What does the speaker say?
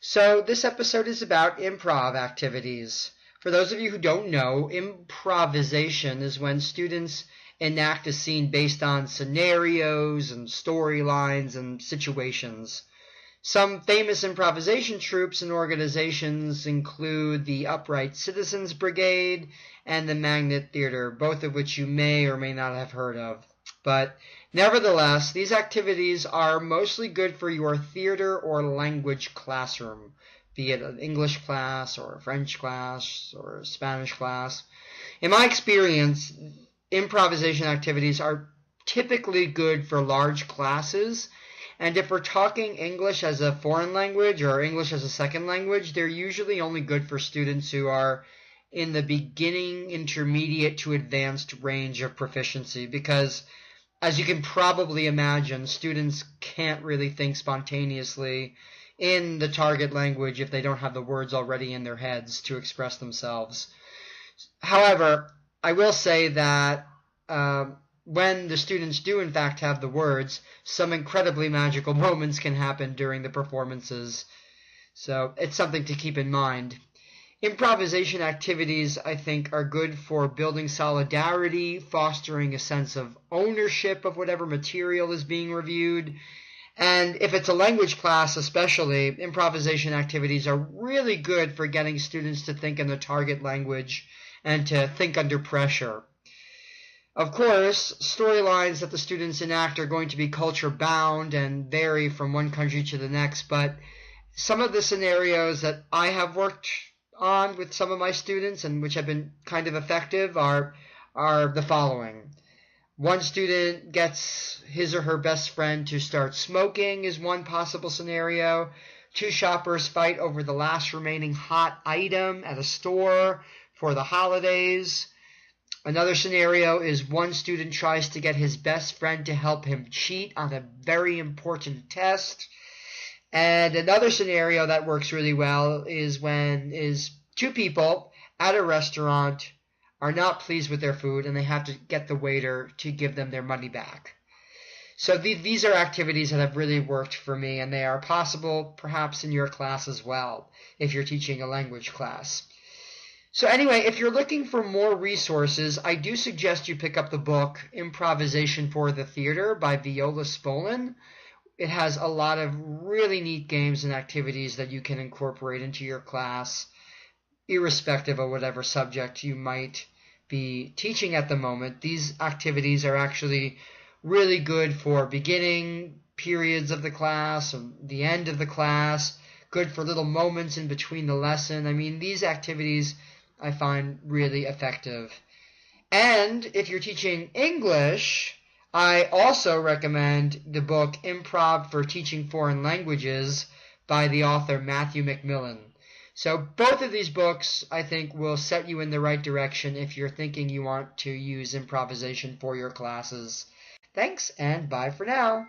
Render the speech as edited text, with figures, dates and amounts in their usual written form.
So this episode is about improv activities. For those of you who don't know, improvisation is when students enact a scene based on scenarios and storylines and situations. Some famous improvisation troupes and organizations include the Upright Citizens Brigade and the Magnet Theater, both of which you may or may not have heard of. But nevertheless, these activities are mostly good for your theater or language classroom, be it an English class or a French class or a Spanish class. In my experience, improvisation activities are typically good for large classes, and if we're talking English as a foreign language or English as a second language, they're usually only good for students who are in the beginning, intermediate to advanced range of proficiency, because as you can probably imagine, students can't really think spontaneously in the target language if they don't have the words already in their heads to express themselves. However, I will say that when the students do in fact have the words, some incredibly magical moments can happen during the performances. So it's something to keep in mind. Improvisation activities, I think, are good for building solidarity, fostering a sense of ownership of whatever material is being reviewed. And if it's a language class especially, improvisation activities are really good for getting students to think in the target language and to think under pressure. Of course, storylines that the students enact are going to be culture bound and vary from one country to the next, but some of the scenarios that I have worked on with some of my students and which have been kind of effective are the following. One student gets his or her best friend to start smoking is one possible scenario. Two shoppers fight over the last remaining hot item at a store for the holidays. Another scenario is one student tries to get his best friend to help him cheat on a very important test. And another scenario that works really well is when two people at a restaurant are not pleased with their food and they have to get the waiter to give them their money back. So these are activities that have really worked for me, and they are possible perhaps in your class as well if you're teaching a language class. So anyway, if you're looking for more resources, I do suggest you pick up the book Improvisation for the Theater by Viola Spolin. It has a lot of really neat games and activities that you can incorporate into your class, irrespective of whatever subject you might be teaching at the moment. These activities are actually really good for beginning periods of the class and the end of the class, good for little moments in between the lesson. I mean, these activities I find really effective. And if you're teaching English, I also recommend the book Improv for Teaching Foreign Languages by the author Matthew McMillan. So both of these books, I think, will set you in the right direction if you're thinking you want to use improvisation for your classes. Thanks, and bye for now.